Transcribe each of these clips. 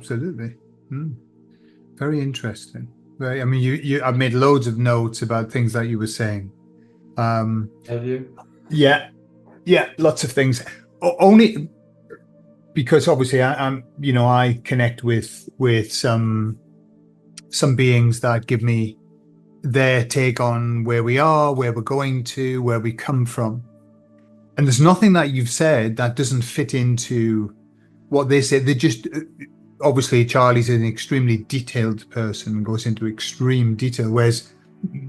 absolutely. Mm. Very interesting. Very, I mean, I've made loads of notes about things that you were saying. Have you? Yeah, yeah, lots of things. Only because obviously I connect with some beings that give me their take on where we are, where we're going to, where we come from. And there's nothing that you've said that doesn't fit into what they say. They just obviously Charlie's an extremely detailed person and goes into extreme detail, whereas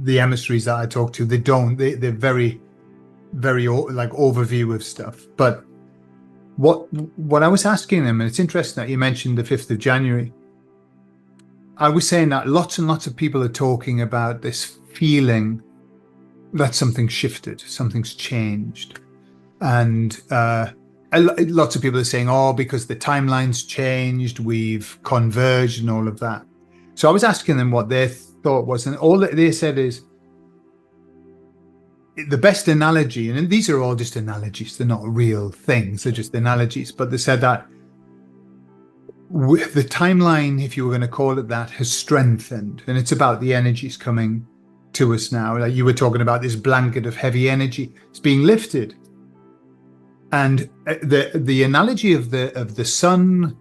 the emissaries that I talk to, they don't. They're very, very like overview of stuff. But what I was asking them, and it's interesting that you mentioned the 5th of January. I was saying that lots and lots of people are talking about this feeling that something's shifted, something's changed. And lots of people are saying, oh, because the timeline's changed, we've converged and all of that. So I was asking them what their thought was. And all that they said is the best analogy, and these are all just analogies, they're not real things, they're just analogies. But they said that the timeline, if you were going to call it that, has strengthened. And it's about the energies coming to us now. Like you were talking about this blanket of heavy energy, it's being lifted. And the analogy of the sun,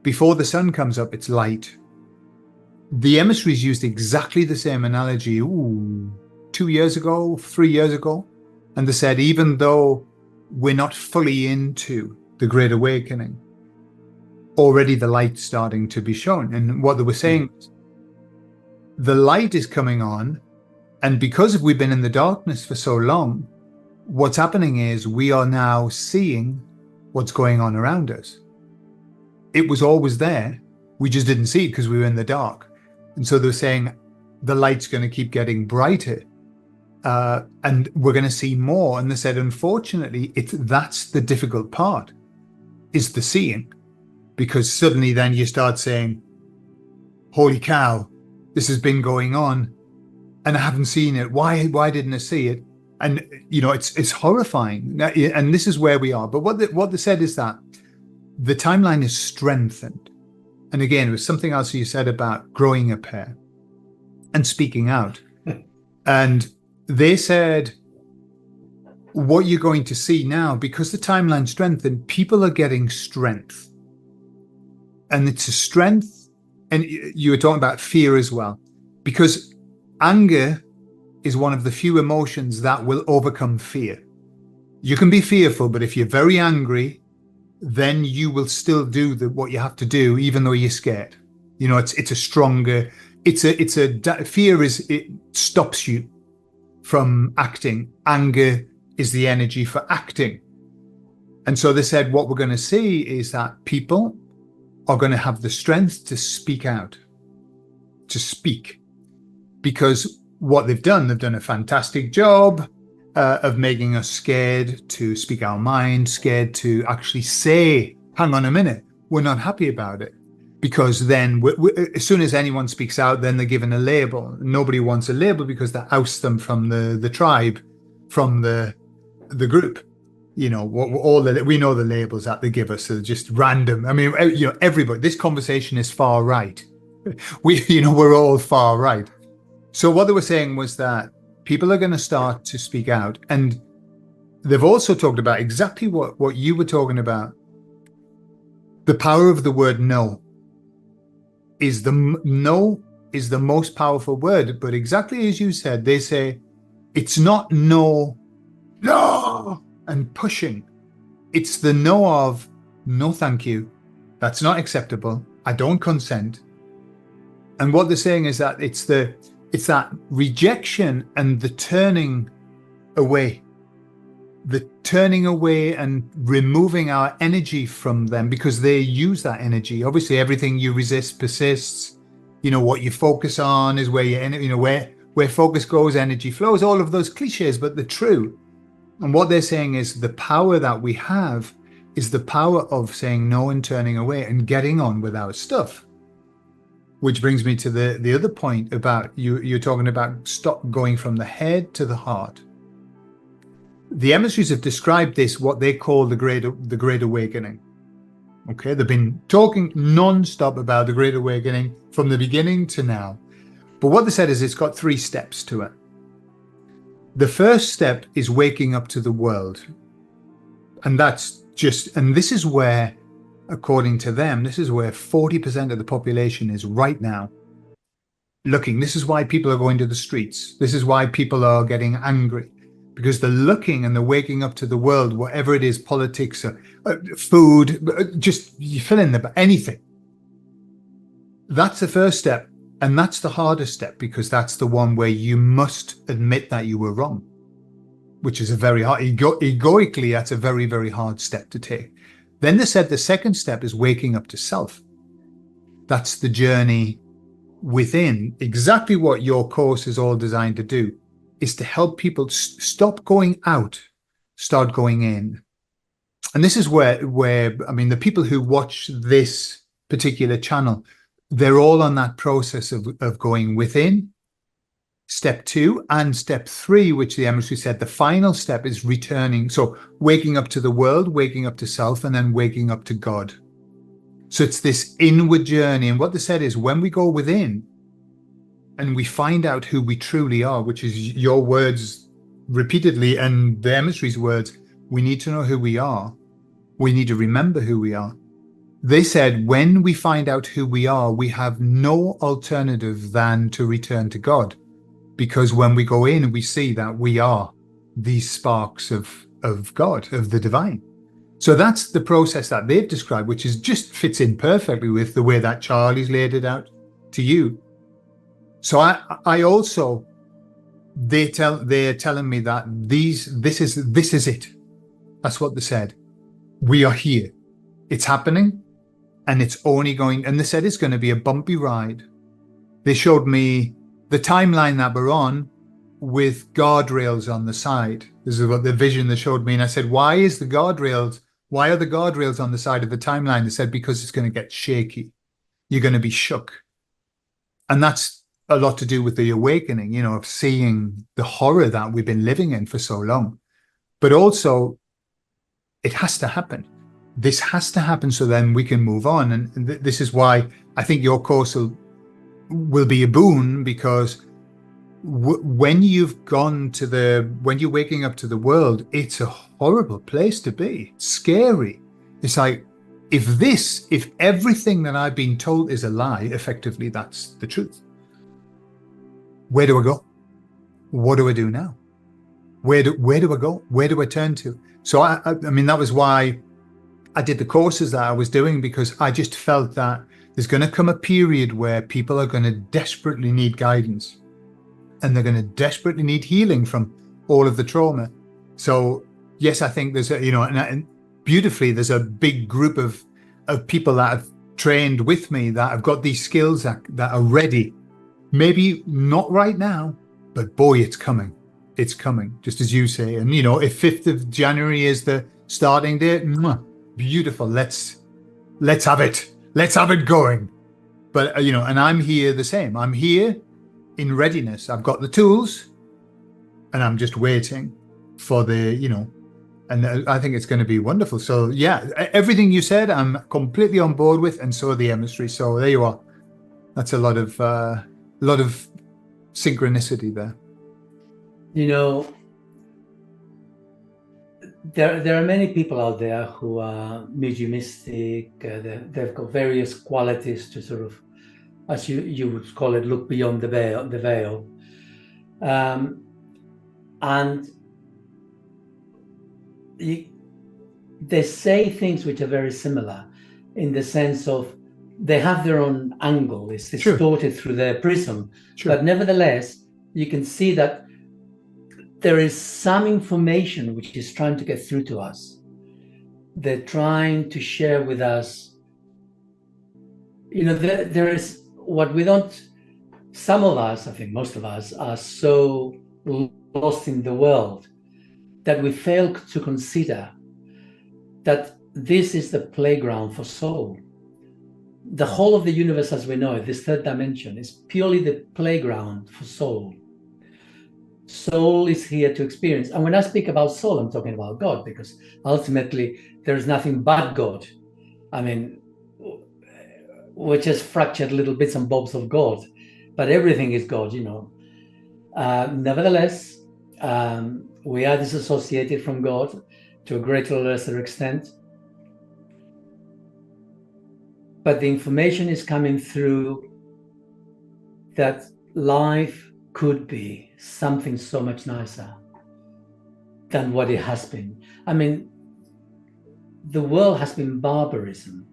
before the sun comes up, it's light. The emissaries used exactly the same analogy 2 years ago, 3 years ago. And they said, even though we're not fully into the Great Awakening, already the light's starting to be shown. And what they were saying, the light is coming on. And because we've been in the darkness for so long, what's happening is we are now seeing what's going on around us. It was always there. We just didn't see it because we were in the dark. And so they're saying the light's going to keep getting brighter and we're going to see more. And they said, unfortunately, that's the difficult part, is the seeing. Because suddenly then you start saying, holy cow, this has been going on and I haven't seen it. Why didn't I see it? And, it's horrifying. And this is where we are. But what they said is that the timeline is strengthened. And again, it was something else you said about growing a pair and speaking out. And they said, what you're going to see now, because the timeline strengthened, people are getting strength. And it's a strength. And you were talking about fear as well, because anger is one of the few emotions that will overcome fear. You can be fearful, but if you're very angry, then you will still do what you have to do, even though you're scared. It's a stronger, fear it stops you from acting. Anger is the energy for acting. And so they said, what we're going to see is that people are going to have the strength to speak out, to speak, because what they've done a fantastic job of making us scared to speak our mind, scared to actually say, hang on a minute, we're not happy about it. Because then as soon as anyone speaks out, then they're given a label. Nobody wants a label because that ousts them from the tribe, from the group. We know the labels that they give us are just random. I mean, everybody, this conversation is far right. We're all far right. So what they were saying was that people are going to start to speak out. And they've also talked about exactly what you were talking about. The power of the word no is the most powerful word. But exactly as you said, they say it's not no, and pushing. It's the no of no, thank you. That's not acceptable. I don't consent. And what they're saying is that it's that rejection and the turning away and removing our energy from them, because they use that energy. Obviously, everything you resist persists. What you focus on is where where focus goes, energy flows. All of those cliches, but they're true. And what they're saying is the power that we have is the power of saying no and turning away and getting on with our stuff. Which brings me to the other point about you're talking about stop going from the head to the heart. The emissaries have described this, what they call the Great Awakening. Okay, they've been talking non-stop about the Great Awakening from the beginning to now. But what they said is it's got 3 steps to it. The first step is waking up to the world. And this is where, according to them, this is where 40% of the population is right now looking. This is why people are going to the streets. This is why people are getting angry, because they're looking and they're waking up to the world, whatever it is, politics, food, just you fill in anything. That's the first step. And that's the hardest step, because that's the one where you must admit that you were wrong, which is a very hard, egoically, that's a very, very hard step to take. Then they said the second step is waking up to self. That's the journey within. Exactly what your course is all designed to do is to help people stop going out, start going in. And this is where I mean, the people who watch this particular channel, they're all on that process of going within. Step 2 and step 3, which the emissary said, the final step is returning. So waking up to the world, waking up to self, and then waking up to God. So it's this inward journey. And what they said is when we go within and we find out who we truly are, which is your words repeatedly and the emissary's words, we need to know who we are. We need to remember who we are. They said when we find out who we are, we have no alternative than to return to God. Because when we go in, we see that we are these sparks of God, of the divine. So that's the process that they've described, which is just fits in perfectly with the way that Charlie's laid it out to you. So I also, they're telling me that this is it. That's what they said. We are here. It's happening. And it's only going, and they said it's going to be a bumpy ride. They showed me the timeline that we're on with guardrails on the side. This is what the vision they showed me. And I said, why are the guardrails on the side of the timeline? They said, because it's going to get shaky. You're going to be shook. And that's a lot to do with the awakening, of seeing the horror that we've been living in for so long. But also, it has to happen. This has to happen so then we can move on. And this is why I think your course will be a boon, because when you're waking up to the world, it's a horrible place to be. It's scary. It's like, if everything that I've been told is a lie, effectively that's the truth. Where do I go? What do I do now? Where do I go? Where do I turn to? So I mean, that was why I did the courses that I was doing, because I just felt that there's going to come a period where people are going to desperately need guidance, and they're going to desperately need healing from all of the trauma. So yes, I think there's and beautifully, there's a big group of people that have trained with me that have got these skills that are ready. Maybe not right now, but boy, it's coming. It's coming, just as you say. And if 5th of January is the starting date, beautiful. Let's have it. Let's have it going. But and I'm here the same. I'm here in readiness. I've got the tools, and I'm just waiting for the and I think it's going to be wonderful. So yeah, everything you said, I'm completely on board with, and so are the emissary. So there you are. That's a lot of synchronicity there. There are many people out there who are mediumistic. They've got various qualities to sort of, as you would call it, look beyond the veil. And they say things which are very similar, in the sense of they have their own angle. It's distorted through their prism. But nevertheless, you can see that there is some information which is trying to get through to us. They're trying to share with us, there is what we don't, some of us, I think most of us, are so lost in the world that we fail to consider that this is the playground for soul. The whole of the universe as we know it, this third dimension, is purely the playground for soul. Soul is here to experience. And when I speak about soul, I'm talking about God, because ultimately there is nothing but God. I mean, we're just fractured little bits and bobs of God, but everything is God, you know. Nevertheless, we are disassociated from God to a greater or lesser extent. But the information is coming through that life could be something so much nicer than what it has been. I mean, the world has been barbarism,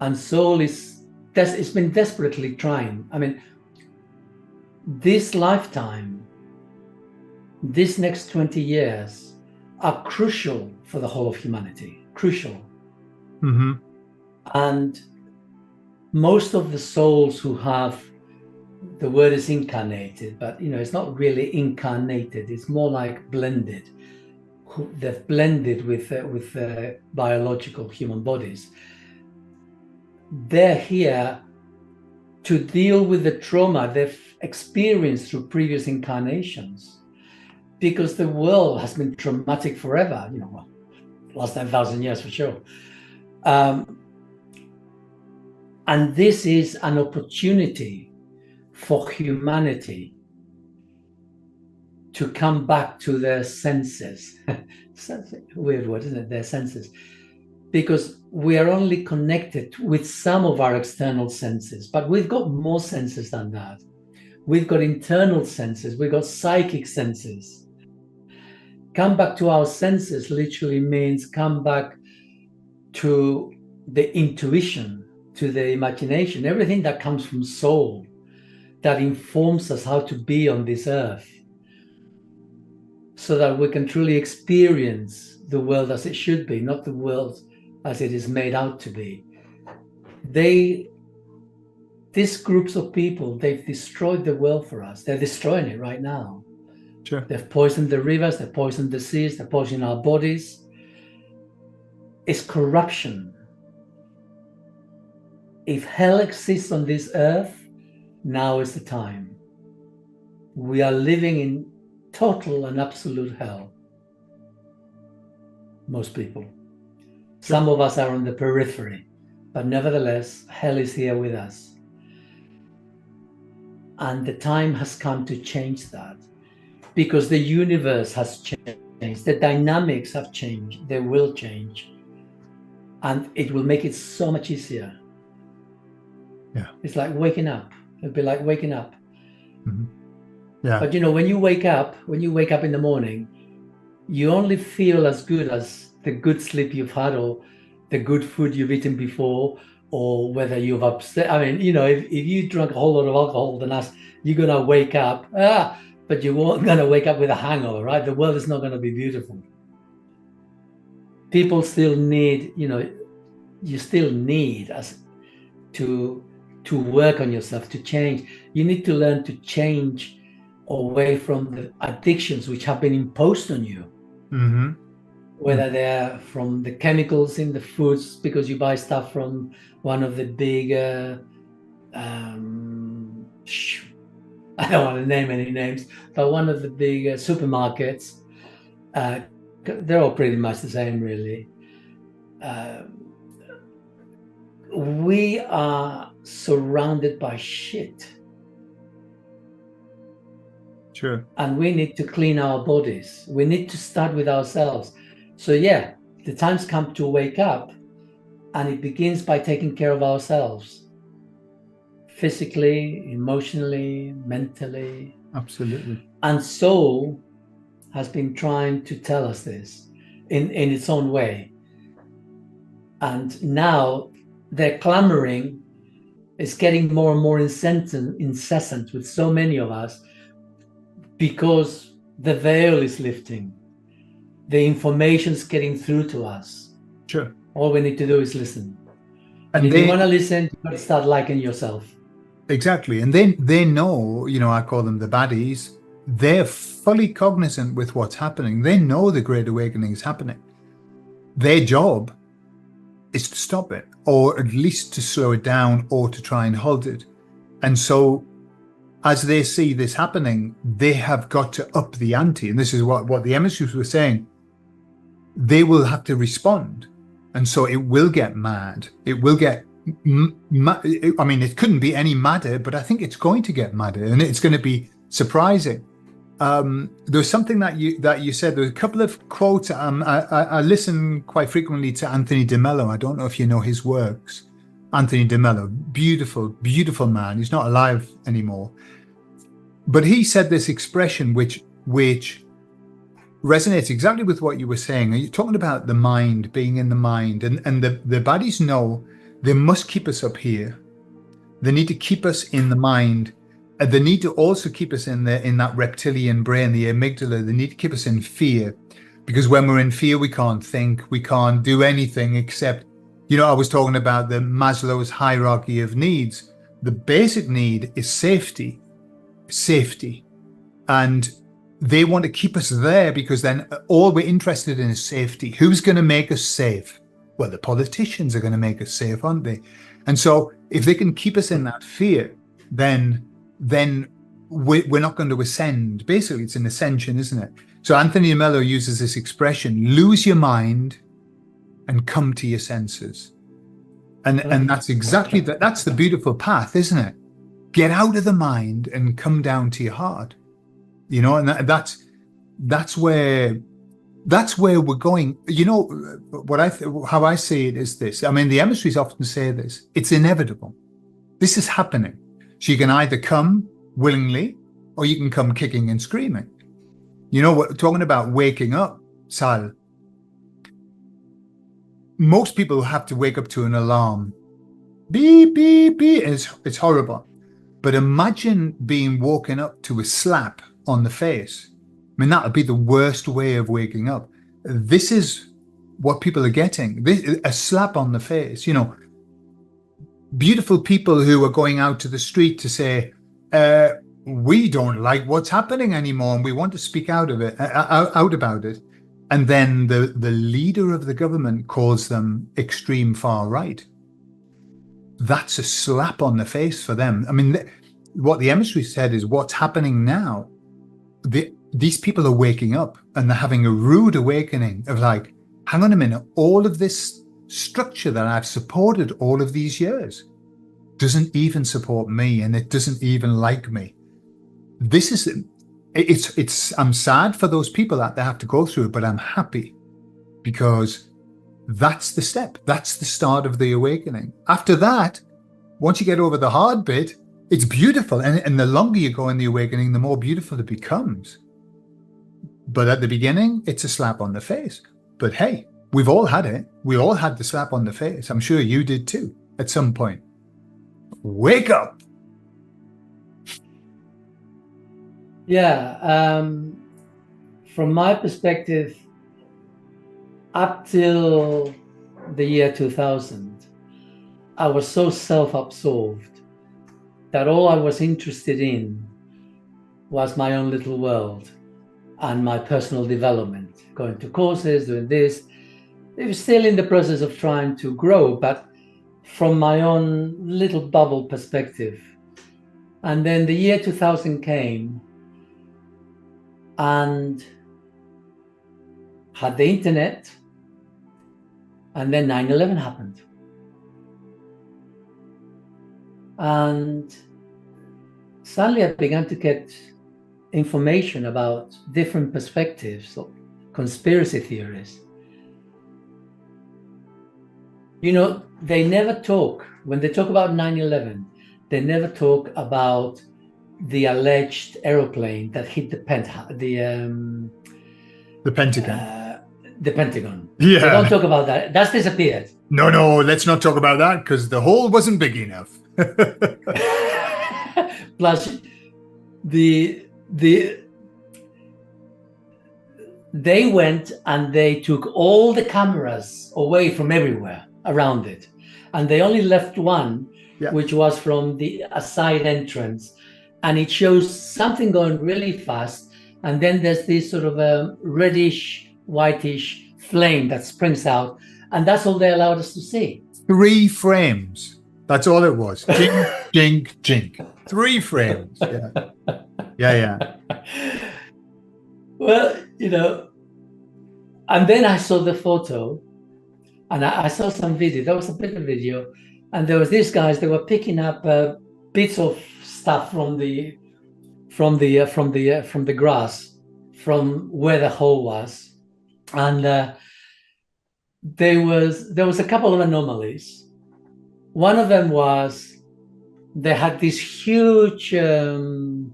and soul it's been desperately trying. I mean, this lifetime, this next 20 years are crucial for the whole of humanity, crucial. Mm-hmm. And most of the souls who have, the word is incarnated, but you know, it's not really incarnated, it's more like blended. They've blended with biological human bodies. They're here to deal with the trauma they've experienced through previous incarnations, because the world has been traumatic forever, you know, well, last 10,000 years for sure. And this is an opportunity for humanity to come back to their senses. Weird word, isn't it? Their senses. Because we are only connected with some of our external senses, but we've got more senses than that. We've got internal senses, we've got psychic senses. Come back to our senses literally means come back to the intuition, to the imagination, everything that comes from soul, that informs us how to be on this earth, so that we can truly experience the world as it should be, not the world as it is made out to be. These groups of people, they've destroyed the world for us. They're destroying it right now. Sure. They've poisoned the rivers, they've poisoned the seas, they're poisoning our bodies. It's corruption. If hell exists on this earth, now is the time. We are living in total and absolute hell. Most people. Some of us are on the periphery, but nevertheless, hell is here with us. And the time has come to change that, because the universe has changed, the dynamics have changed, they will change, and it will make it so much easier. Yeah. It's like waking up. It'll be like waking up. Mm-hmm. Yeah. But you know, when you wake up in the morning, you only feel as good as the good sleep you've had, or the good food you've eaten before, or whether you've upset. I mean, you know, if you drank a whole lot of alcohol, then you're gonna wake up, but you won't gonna wake up with a hangover, right? The world is not gonna be beautiful. People still need, you know, you still need us to work on yourself, to change. You need to learn to change away from the addictions which have been imposed on you. Mm-hmm. Whether they're from the chemicals in the foods, because you buy stuff from one of the big, I don't want to name any names, but one of the big supermarkets, they're all pretty much the same, really. We are surrounded by shit. Sure. And we need to clean our bodies. We need to start with ourselves. So yeah, the time's come to wake up, and it begins by taking care of ourselves. Physically, emotionally, mentally. Absolutely. And soul has been trying to tell us this in its own way. And now they're clamoring. It's getting more and more incessant with so many of us, because the veil is lifting. The information's getting through to us. Sure. All we need to do is listen. And if you want to listen, you've got to start liking yourself. Exactly. And they know, you know, I call them the baddies. They're fully cognizant with what's happening. They know the Great Awakening is happening. Their job is to stop it, or at least to slow it down, or to try and halt it. And so as they see this happening, they have got to up the ante. And this is what the emissaries were saying. They will have to respond. And so it will get mad. It will get, I mean, it couldn't be any madder, but I think it's going to get madder, and it's going to be surprising. There was something that you said. There were a couple of quotes. I listen quite frequently to Anthony de Mello. I don't know if you know his works. Anthony de Mello, beautiful, beautiful man. He's not alive anymore. But he said this expression which resonates exactly with what you were saying. You're talking about the mind, being in the mind, and the baddies know they must keep us up here. They need to keep us in the mind. They need to also keep us in that reptilian brain, the amygdala. They need to keep us in fear, because when we're in fear, we can't think, we can't do anything except, I was talking about the Maslow's hierarchy of needs. The basic need is safety. And they want to keep us there, because then all we're interested in is safety. Who's going to make us safe? Well, the politicians are going to make us safe, aren't they? And so if they can keep us in that fear, then we're not going to ascend. Basically, it's an ascension, isn't it? So Anthony de Mello uses this expression: lose your mind and come to your senses. And that's exactly that. That's the beautiful path, isn't it? Get out of the mind and come down to your heart. And that's where we're going. How I see it is this. I mean, the emissaries often say this: it's inevitable. This is happening. So you can either come willingly, or you can come kicking and screaming. We're talking about waking up, Sal. Most people have to wake up to an alarm. Beep, beep, beep. It's horrible. But imagine being woken up to a slap on the face. I mean, that would be the worst way of waking up. This is what people are getting. A slap on the face. Beautiful people who are going out to the street to say, we don't like what's happening anymore, and we want to speak out about it. And then the leader of the government calls them extreme far right. That's a slap on the face for them. I mean, what the emissary said is what's happening now. These people are waking up, and they're having a rude awakening of like, hang on a minute, all of this structure that I've supported all of these years doesn't even support me, and it doesn't even like me. I'm sad for those people that they have to go through it, but I'm happy, because that's the step. That's the start of the awakening. After that, once you get over the hard bit, it's beautiful. And the longer you go in the awakening, the more beautiful it becomes. But at the beginning, it's a slap on the face. But hey, we've all had it. We all had the slap on the face. I'm sure you did too, at some point. Wake up. Yeah. From my perspective, up till the year 2000, I was so self-absorbed that all I was interested in was my own little world and my personal development, going to courses, doing this. It was still in the process of trying to grow, but from my own little bubble perspective. And then the year 2000 came, and had the internet, and then 9/11 happened. And suddenly I began to get information about different perspectives of conspiracy theories. They never talk, when they talk about 9/11, they never talk about the alleged aeroplane that hit the Pentagon. The Pentagon. Yeah. They don't talk about that. That's disappeared. No, let's not talk about that, because the hole wasn't big enough. Plus, they went and they took all the cameras away from everywhere around it, and they only left one, which was from a side entrance, and it shows something going really fast, and then there's this sort of a reddish, whitish flame that springs out, and that's all they allowed us to see. 3 frames. That's all it was. Jink, jink, jink. 3 frames. Yeah. Well, and then I saw the photo, And I saw some video. There was a bit of video, and there was these guys. They were picking up bits of stuff from the grass, from where the hole was, and there was a couple of anomalies. One of them was they had this huge wooden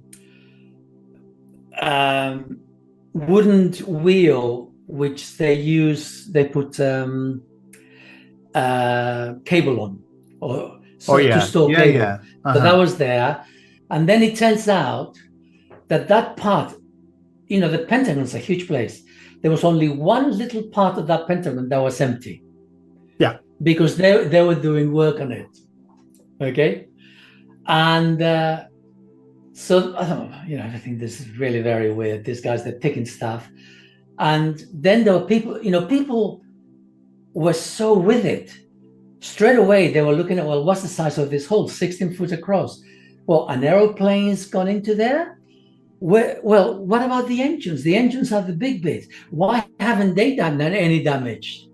wheel, which they put cable on, or to store cable. Yeah. So that was there. And then it turns out that part, the Pentagon's a huge place. There was only one little part of that Pentagon that was empty. Yeah. Because they were doing work on it. Okay. And so I think this is really very weird. These guys, they're picking stuff. And then there were people, people were so with it. Straight away, they were looking at, well, what's the size of this hole? 16 foot across. Well, an aeroplane's gone into there? Well, what about the engines? The engines are the big bits. Why haven't they done any damage?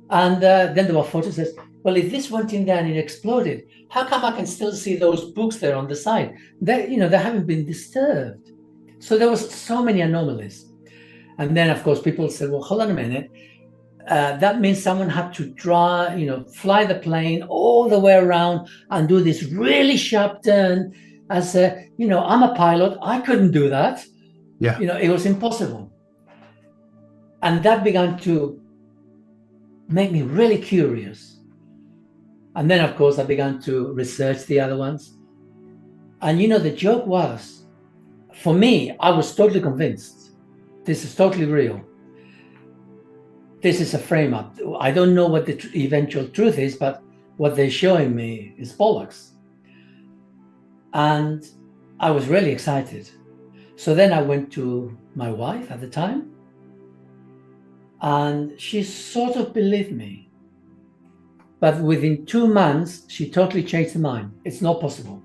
And then there were photos that says, well, if this went in there and it exploded, how come I can still see those books there on the side? They haven't been disturbed. So there was so many anomalies. And then, of course, people said, well, hold on a minute. That means someone had to fly the plane all the way around and do this really sharp turn. As I'm a pilot, I couldn't do that. Yeah. It was impossible. And that began to make me really curious. And then, of course, I began to research the other ones. And, the joke was, for me, I was totally convinced this is totally real. This is a frame up. I don't know what the eventual truth is, but what they're showing me is bollocks. And I was really excited. So then I went to my wife at the time, and she sort of believed me. But within 2 months, she totally changed her mind. It's not possible.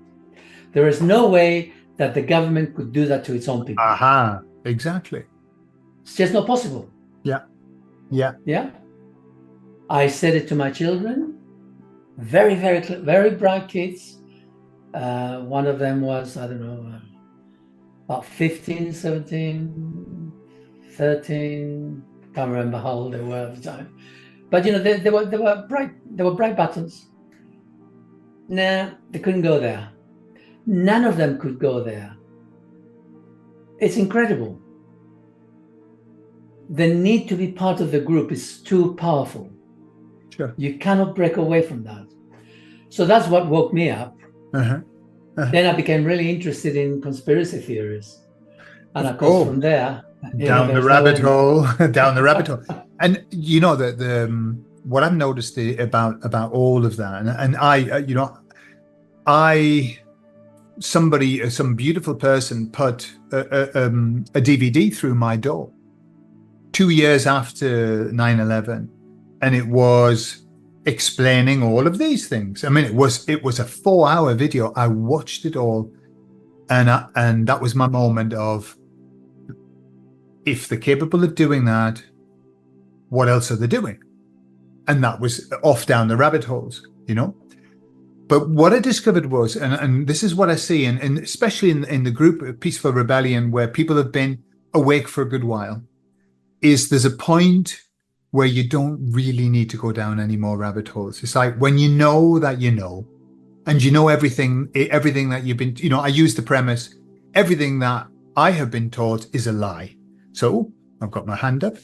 There is no way that the government could do that to its own people. Aha, exactly. It's just not possible. Yeah. I said it to my children, very, very, very bright kids. One of them was, I don't know, about 15, 17, 13. Can't remember how old they were at the time. But they were bright. They were bright buttons. Nah, they couldn't go there. None of them could go there. It's incredible. The need to be part of the group is too powerful. Sure. You cannot break away from that. So that's what woke me up. Then I became really interested in conspiracy theories. And of course, from there, down the rabbit hole. And the what I've noticed about all of that, and some beautiful person put a DVD through my door 2 years after 9/11, and it was explaining all of these things. I mean, it was a 4-hour video. I watched it all, and that was my moment of, if they're capable of doing that, what else are they doing? And that was off down the rabbit holes, But what I discovered was, and this is what I see, and especially in the group Peaceful Rebellion, where people have been awake for a good while, is there's a point where you don't really need to go down any more rabbit holes. It's like when you know that and you know everything that you've been, I use the premise, everything that I have been taught is a lie. So I've got my hand up.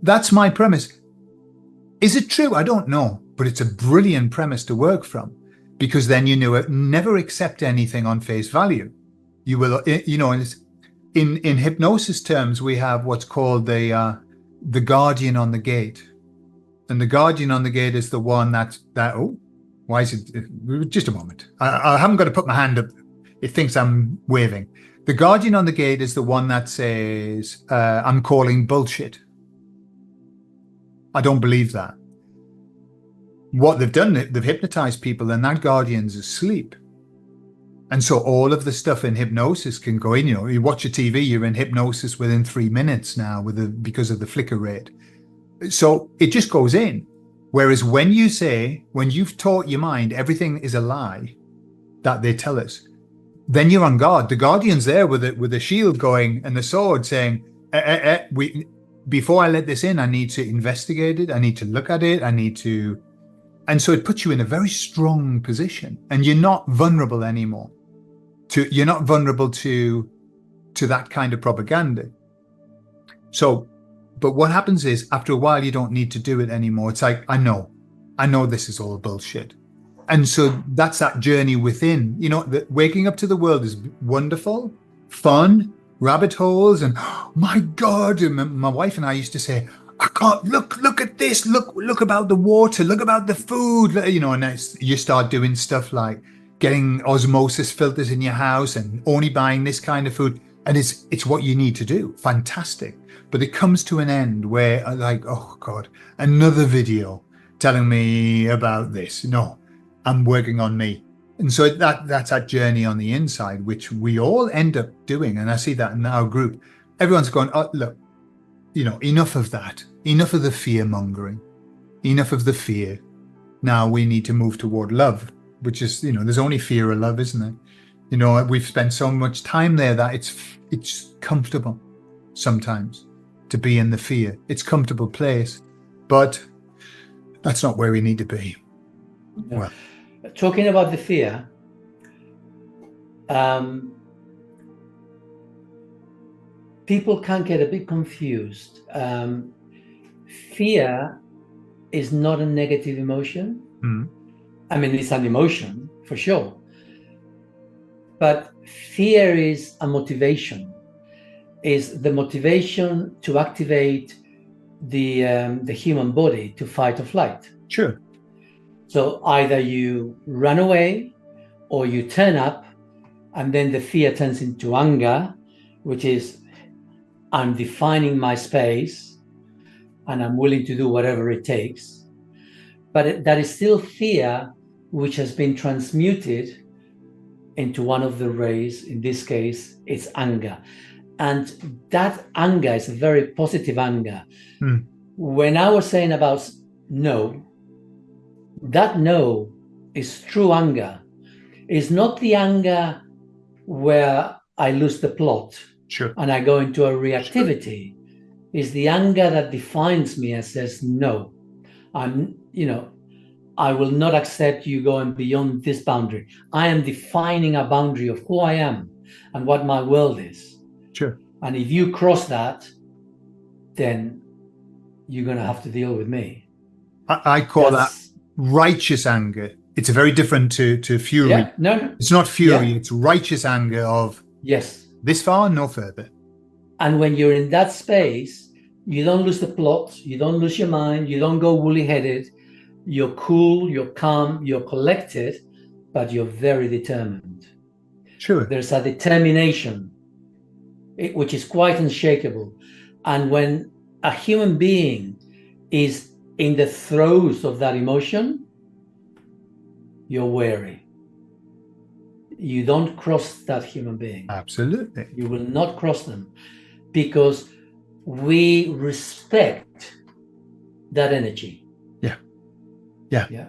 That's my premise. Is it true? I don't know, but it's a brilliant premise to work from, because then never accept anything on face value. You will, in hypnosis terms, we have what's called the guardian on the gate, and the guardian on the gate is the one why is it? Just a moment. I haven't got to put my hand up. It thinks I'm waving. The guardian on the gate is the one that says, I'm calling bullshit. I don't believe that. What they've done, they've hypnotized people, and that guardian's asleep. And so all of the stuff in hypnosis can go in. You watch a TV, you're in hypnosis within 3 minutes now because of the flicker rate. So it just goes in. Whereas when you've taught your mind everything is a lie that they tell us, then you're on guard. The guardian's there with a shield going and the sword saying, before I let this in, I need to investigate it. I need to look at it. And so it puts you in a very strong position, and you're not vulnerable anymore. You're not vulnerable to that kind of propaganda. So, but what happens is after a while, you don't need to do it anymore. It's like, I know this is all bullshit. And so that's that journey within, waking up to the world is wonderful, fun, rabbit holes. And oh my God, and my wife and I used to say, I can't look at this, look about the water, look about the food, and you start doing stuff like getting osmosis filters in your house and only buying this kind of food. And it's what you need to do. Fantastic. But it comes to an end where I'm like, oh God, another video telling me about this. No, I'm working on me. And so that's that journey on the inside, which we all end up doing. And I see that in our group. Everyone's going, oh, look, enough of that. Enough of the fear mongering. Enough of the fear. Now we need to move toward love, which is, there's only fear or love, isn't there? We've spent so much time there that it's comfortable sometimes to be in the fear. It's a comfortable place, but that's not where we need to be. Yeah. Well, talking about the fear, people can get a bit confused. Fear is not a negative emotion. Mm. I mean, it's an emotion for sure. But fear is a motivation, is the motivation to activate the human body to fight or flight. Sure. So either you run away or you turn up, and then the fear turns into anger, which is I'm defining my space and I'm willing to do whatever it takes. But that is still fear, which has been transmuted into one of the rays. In this case, it's anger. And that anger is a very positive anger. Mm. When I was saying about no, that no is true anger. It's not the anger where I lose the plot. Sure. And I go into a reactivity. Sure. It's the anger that defines me and says, no, I will not accept you going beyond this boundary. I am defining a boundary of who I am and what my world is. Sure. And if you cross that, then you're going to have to deal with me. I call that righteous anger. It's very different to fury. Yeah, no. It's not fury. Yeah. It's righteous anger of yes, this far, no further. And when you're in that space, you don't lose the plot. You don't lose your mind. You don't go woolly-headed. You're cool. You're calm. You're collected, but you're very determined. Sure. There's a determination, which is quite unshakable. And when a human being is in the throes of that emotion, you're wary. You don't cross that human being. Absolutely. You will not cross them because we respect that energy. Yeah. Yeah. Yeah.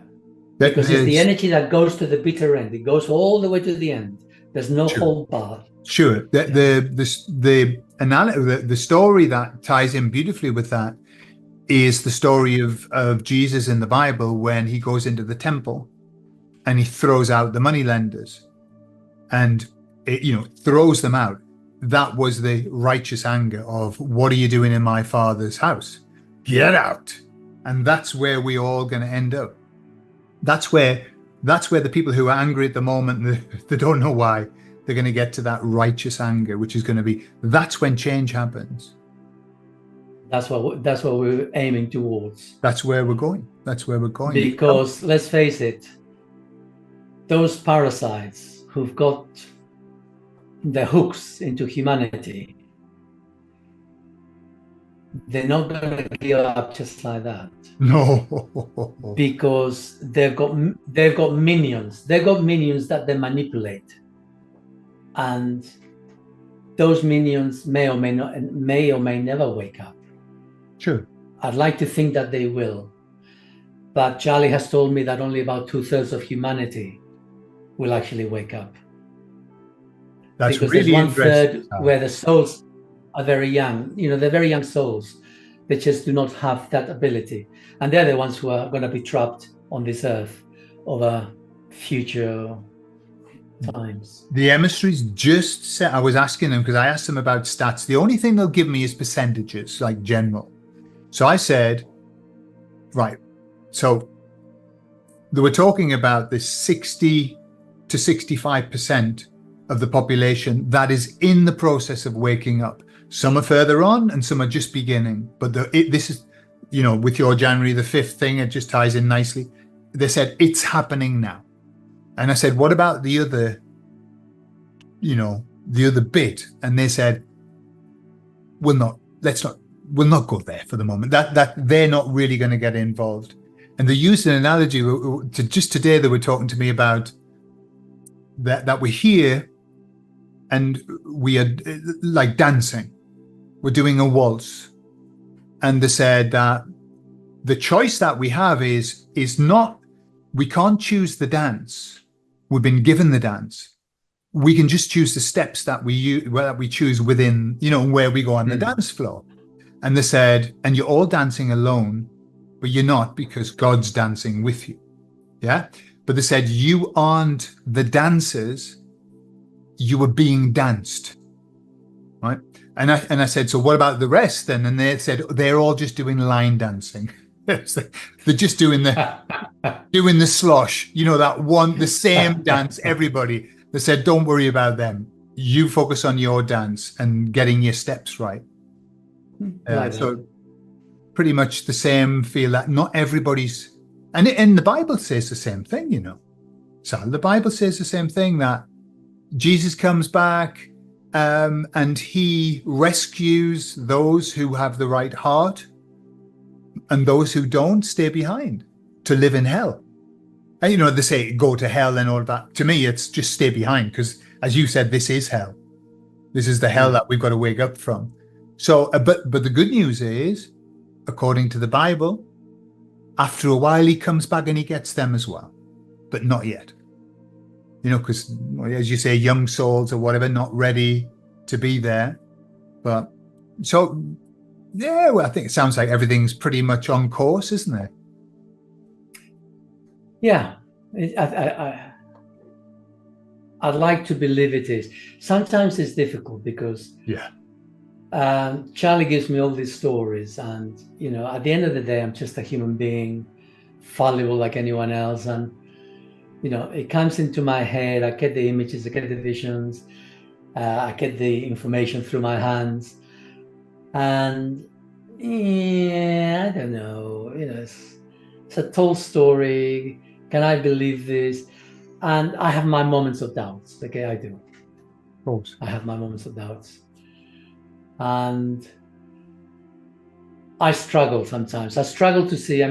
Because it's the energy that goes to the bitter end. It goes all the way to the end. There's no hold bar. Sure. The story that ties in beautifully with that is the story of Jesus in the Bible when he goes into the temple and he throws out the moneylenders and throws them out. That was the righteous anger of, what are you doing in my Father's house? Get out. And that's where we're all going to end up. That's where the people who are angry at the moment, they don't know why, they're going to get to that righteous anger, which is going to be, that's when change happens. That's what we're aiming towards. That's where we're going. That's where we're going. Because let's face it, those parasites who've got the hooks into humanity, they're not going to give up just like that. No. Because they've got minions. They've got minions that they manipulate. And those minions may or may never wake up. Sure. I'd like to think that they will. But if they don't, then But Charlie has told me that only about 2/3 of humanity will actually wake up. That's Because really there's interesting. 1/3 where the souls are very young. They're very young souls. They just do not have that ability. And they're the ones who are going to be trapped on this earth over future times. The emissaries just said, I was asking them because I asked them about stats. The only thing they'll give me is percentages, like general. So I said, right. So they were talking about this 60 to 65% of the population that is in the process of waking up. Some are further on and some are just beginning. But this is, with your January the 5th thing, it just ties in nicely. They said, it's happening now. And I said, what about the other, the other bit? And they said, we'll not go there for the moment. That they're not really going to get involved. And they used an analogy just today. They were talking to me about that we're here and we are like dancing. We're doing a waltz. And they said that the choice that we have is not, we can't choose the dance. We've been given the dance. We can just choose the steps that we choose within, where we go on the dance floor. And they said, and you're all dancing alone, but you're not, because God's dancing with you. Yeah. But they said, you aren't the dancers, you were being danced. Right. And I said, so what about the rest then? And they said, they're all just doing line dancing. They're just doing the slosh, the same dance, everybody. They said, don't worry about them. You focus on your dance and getting your steps right. So pretty much the same feel that not everybody's, and the Bible says the same thing, So the Bible says the same thing, that Jesus comes back and he rescues those who have the right heart, and those who don't stay behind to live in hell. And they say go to hell and all that. To me, it's just stay behind, because as you said, this is hell. This is the hell that we've got to wake up from. So, but the good news is, according to the Bible, after a while he comes back and he gets them as well, but not yet. Because as you say, young souls or whatever, not ready to be there. But so, yeah, well, I think it sounds like everything's pretty much on course, isn't it? Yeah, I'd like to believe it is. Sometimes it's difficult because Charlie gives me all these stories, and at the end of the day, I'm just a human being, fallible like anyone else, and it comes into my head. I get the images, I get the visions, I get the information through my hands, and I don't know. It's a tall story. Can I believe this? And I have my moments of doubts. Okay, I do. Of course. I have my moments of doubts. And I struggle sometimes. I struggle to see,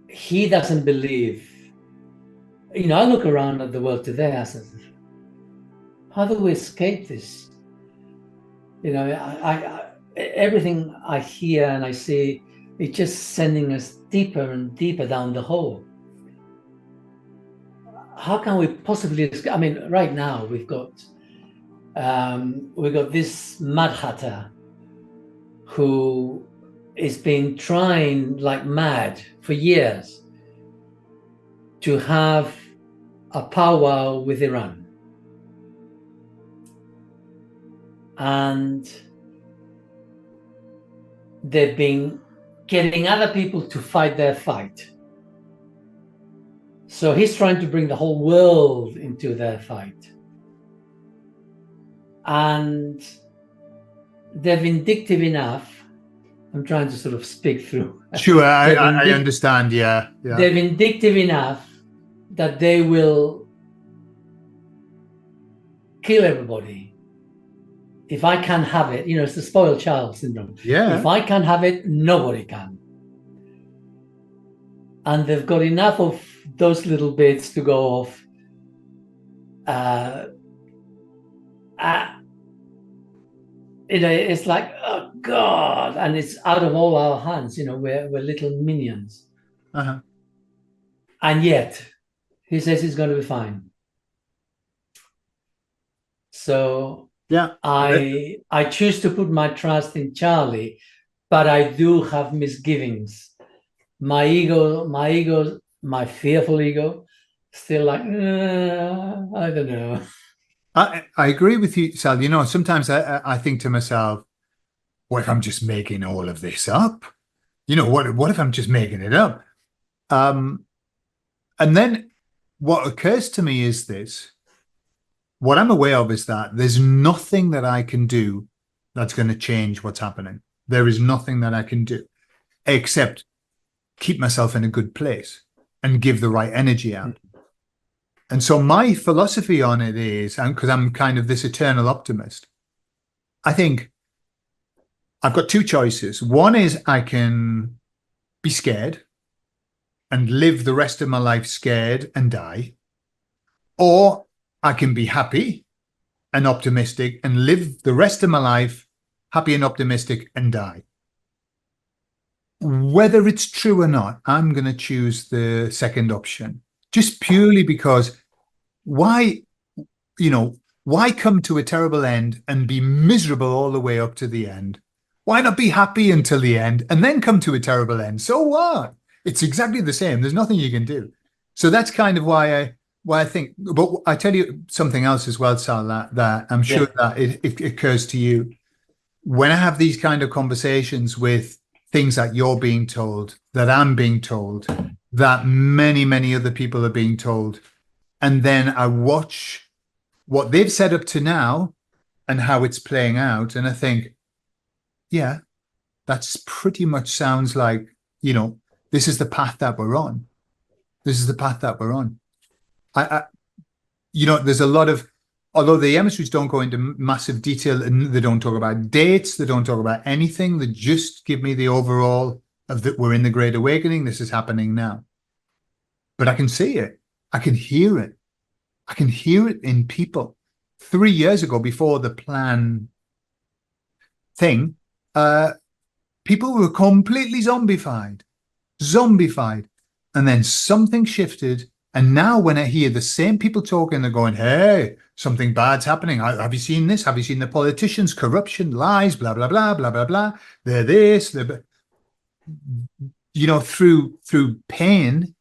he doesn't believe. I look around at the world today, I said, how do we escape this? Everything I hear and I see, it's just sending us deeper and deeper down the hole. How can we possibly escape? Right now we've got this Mad Hatter who has been trying like mad for years to have a powwow with Iran. And they've been getting other people to fight their fight. So he's trying to bring the whole world into their fight. And they're vindictive enough. I'm trying to sort of speak through. Sure, I understand, yeah. They're vindictive enough that they will kill everybody. If I can't have it, it's the spoiled child syndrome. Yeah. If I can't have it, nobody can. And they've got enough of those little bits to go off. It's like, God, and it's out of all our hands. We're little minions. Uh-huh. And yet, he says he's going to be fine. So Yeah. I choose to put my trust in Charlie, but I do have misgivings. My ego, my fearful ego, still like, I don't know. I agree with you, Sal. Sometimes I think to myself, what if I'm just making all of this up? What if I'm just making it up? And then what occurs to me is this. What I'm aware of is that there's nothing that I can do that's going to change what's happening. There is nothing that I can do except keep myself in a good place and give the right energy out. And so my philosophy on it is, and because I'm kind of this eternal optimist, I think I've got two choices. One is I can be scared and live the rest of my life scared and die, or I can be happy and optimistic and live the rest of my life happy and optimistic and die. Whether it's true or not, I'm going to choose the second option, just purely because why come to a terrible end and be miserable all the way up to the end? Why not be happy until the end and then come to a terrible end? So what? It's exactly the same. There's nothing you can do. So that's kind of why I think. But I tell you something else as well, Sal, that I'm sure that it occurs to you. When I have these kind of conversations with things that you're being told, that I'm being told, that many, many other people are being told, and then I watch what they've said up to now and how it's playing out, and I think, yeah, that's pretty much sounds like, this is the path that we're on. This is the path that we're on. There's a lot of, although the emissaries don't go into massive detail and they don't talk about dates, they don't talk about anything, they just give me the overall of that we're in the Great Awakening, this is happening now. But I can see it. I can hear it. I can hear it in people. 3 years ago, before the plan thing, people were completely zombified. And then something shifted. And now when I hear the same people talking, they're going, hey, something bad's happening. Have you seen this? Have you seen the politicians? Corruption, lies, blah, blah, blah, blah, blah, blah. They're this, through pain,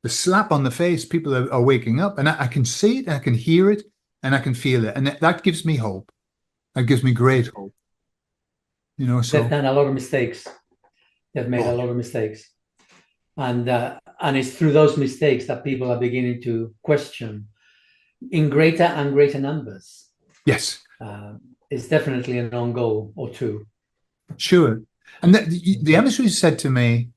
the slap on the face, people are waking up. And I can see it, I can hear it, and I can feel it. And that gives me hope. That gives me great hope. So they've done a lot of mistakes. They've made a lot of mistakes. And it's through those mistakes that people are beginning to question in greater and greater numbers. Yes. It's definitely an own goal or two. Sure. And the emissaries said to me,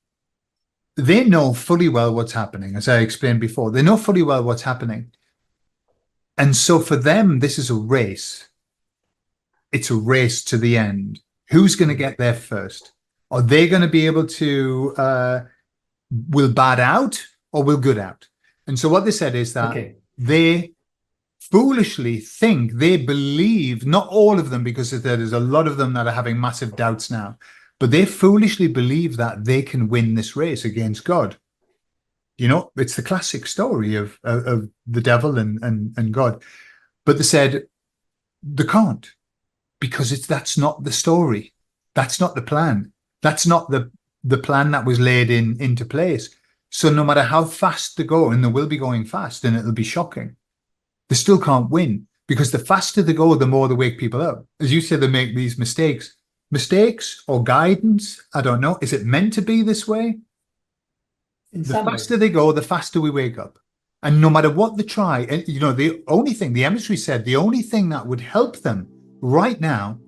they know fully well what's happening, as I explained before. They know fully well what's happening. And so for them, this is a race. It's a race to the end. Who's going to get there first? Are they going to be able to, will bad out or will good out? And so what they said is that they foolishly think, they believe, not all of them, because there's a lot of them that are having massive doubts now, but they foolishly believe that they can win this race against God. It's the classic story of the devil and God. But they said they can't, because that's not the story. That's not the plan. That's not the plan that was laid into place. So no matter how fast they go, and they will be going fast, and it'll be shocking, they still can't win, because the faster they go, the more they wake people up. As you said, they make these mistakes or guidance. I don't know. Is it meant to be this way? The faster they go, the faster we wake up. And no matter what they try, and the only thing, the emissary said, the only thing that would help them right now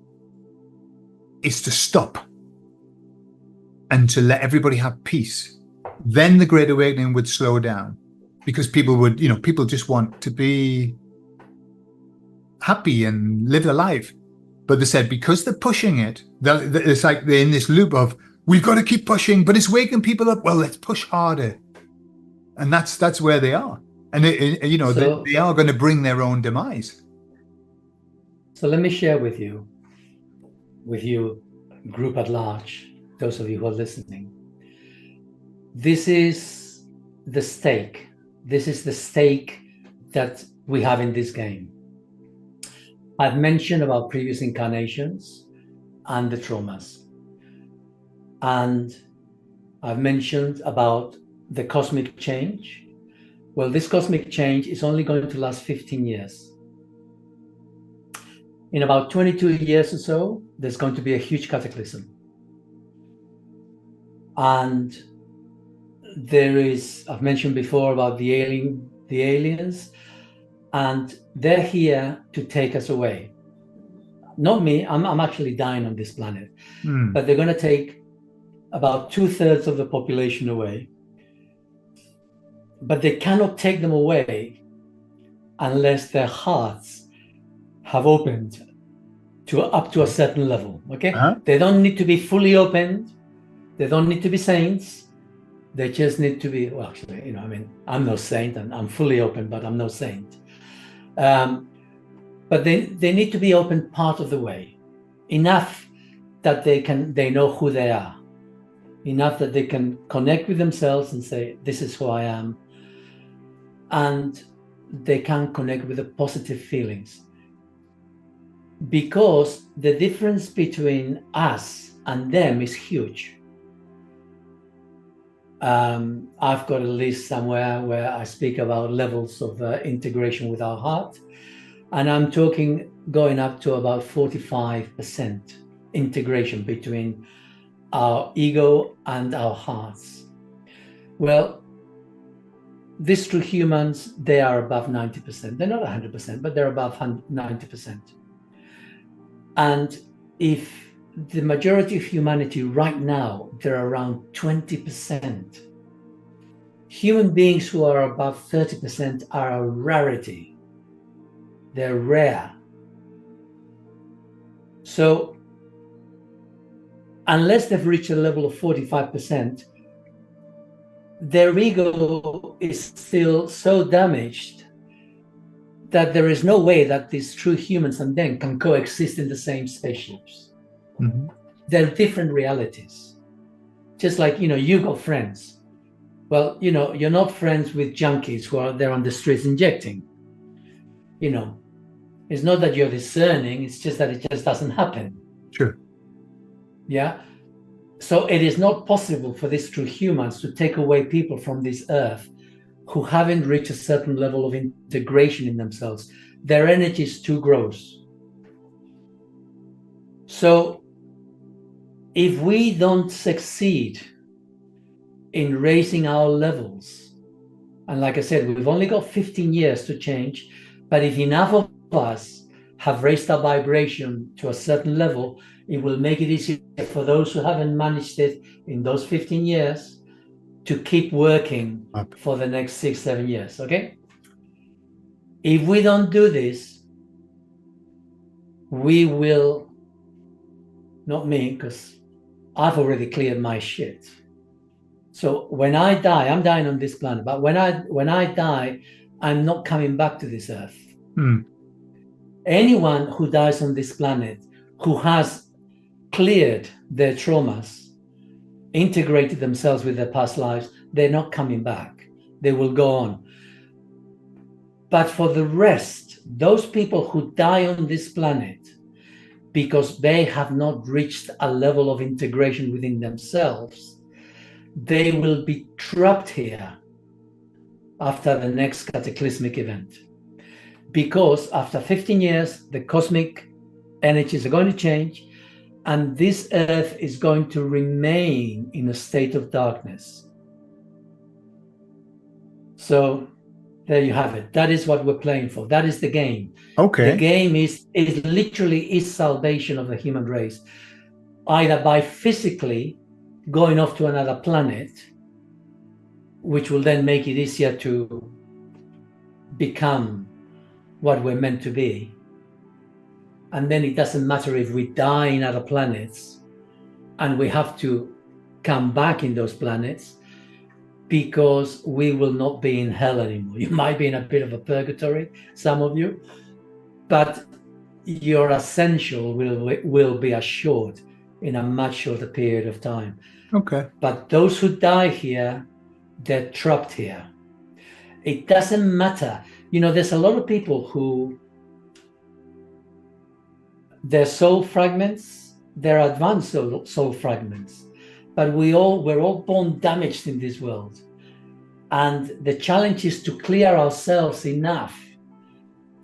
is to stop and to let everybody have peace. Then the Great Awakening would slow down, because people just want to be happy and live their life. But they said, because they're pushing it, it's like they're in this loop of, we've got to keep pushing, but it's waking people up. Well, let's push harder. And that's where they are. And they are going to bring their own demise. So let me share with you group at large, those of you who are listening, this is the stake. This is the stake that we have in this game. I've mentioned about previous incarnations and the traumas. And I've mentioned about the cosmic change. Well, this cosmic change is only going to last 15 years. In about 22 years or so, there's going to be a huge cataclysm. And there is, I've mentioned before about the aliens, and they're here to take us away. Not me, I'm actually dying on this planet, but they're going to take about 2/3 of the population away. But they cannot take them away unless their hearts have opened up to a certain level. Okay, they don't need to be fully opened. They don't need to be saints. They just need to be, well, actually, you know, I mean, I'm no saint and I'm fully open, but I'm no saint. But they need to be open part of the way, enough that they know who they are, enough that they can connect with themselves and say, this is who I am. And they can connect with the positive feelings. Because the difference between us and them is huge. I've got a list somewhere where I speak about levels of integration with our heart. And I'm talking going up to about 45% integration between our ego and our hearts. Well, these true humans, they are above 90%. They're not 100%, but they're above 90%. And if the majority of humanity right now, they're around 20%. Human beings who are above 30% are a rarity. They're rare. So unless they've reached a level of 45%, their ego is still so damaged that there is no way that these true humans and them can coexist in the same spaceships. Mm-hmm. They're different realities. Just like, you know, you got friends. Well, you know, you're not friends with junkies who are there on the streets injecting. You know, it's not that you're discerning, it's just that it just doesn't happen. Sure. Yeah. So it is not possible for these true humans to take away people from this earth who haven't reached a certain level of integration in themselves. Their energy is too gross. So if we don't succeed in raising our levels, and like I said, we've only got 15 years to change, but if enough of us have raised our vibration to a certain level, it will make it easier for those who haven't managed it in those 15 years to keep working for the next 6-7 years, okay? If we don't do this, we will, not me, because I've already cleared my shit. So when I die, I'm dying on this planet, but when I die, I'm not coming back to this earth. Anyone who dies on this planet who has cleared their traumas, integrated themselves with their past lives, they're not coming back. They will go on. But for the rest, those people who die on this planet because they have not reached a level of integration within themselves, they will be trapped here after the next cataclysmic event. Because after 15 years, the cosmic energies are going to change, and this earth is going to remain in a state of darkness. So there you have it. That is what we're playing for. That is the game. Okay. The game is literally salvation of the human race, either by physically going off to another planet, which will then make it easier to become what we're meant to be. And then it doesn't matter if we die in other planets and we have to come back in those planets, because we will not be in hell anymore. You might be in a bit of a purgatory, some of you, but your essential will be assured in a much shorter period of time. Okay. But those who die here, they're trapped here. It doesn't matter. You know, there's a lot of people who their soul fragments, they're advanced soul fragments, but we're all born damaged in this world. And the challenge is to clear ourselves enough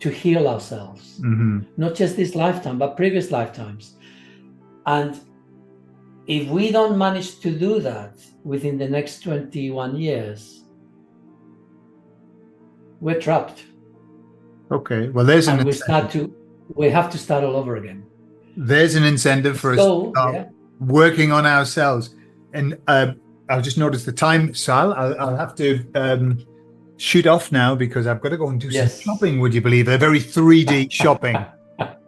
to heal ourselves, not just this lifetime, but previous lifetimes. And if we don't manage to do that within the next 21 years, we're trapped. Okay. Well, there's an and we have to start all over again. There's an incentive for us to start working on ourselves. And I'll just notice the time, Sal. I'll have to shoot off now because I've got to go and do some shopping, would you believe? A very 3D shopping.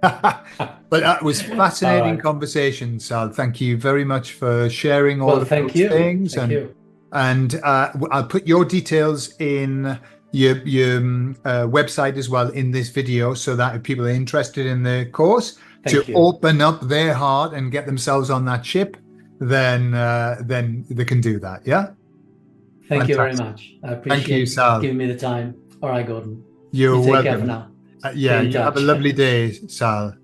But that was fascinating conversation, Sal. Thank you very much for sharing all of those things. Thank you. And I'll put your details in your website as well in this video, so that if people are interested in the course open up their heart and get themselves on that ship, then they can do that. Yeah. Thank you very much. I appreciate Sal. Giving me the time. All right, Gordon. You're welcome. Take care for now. You have a lovely day, Sal.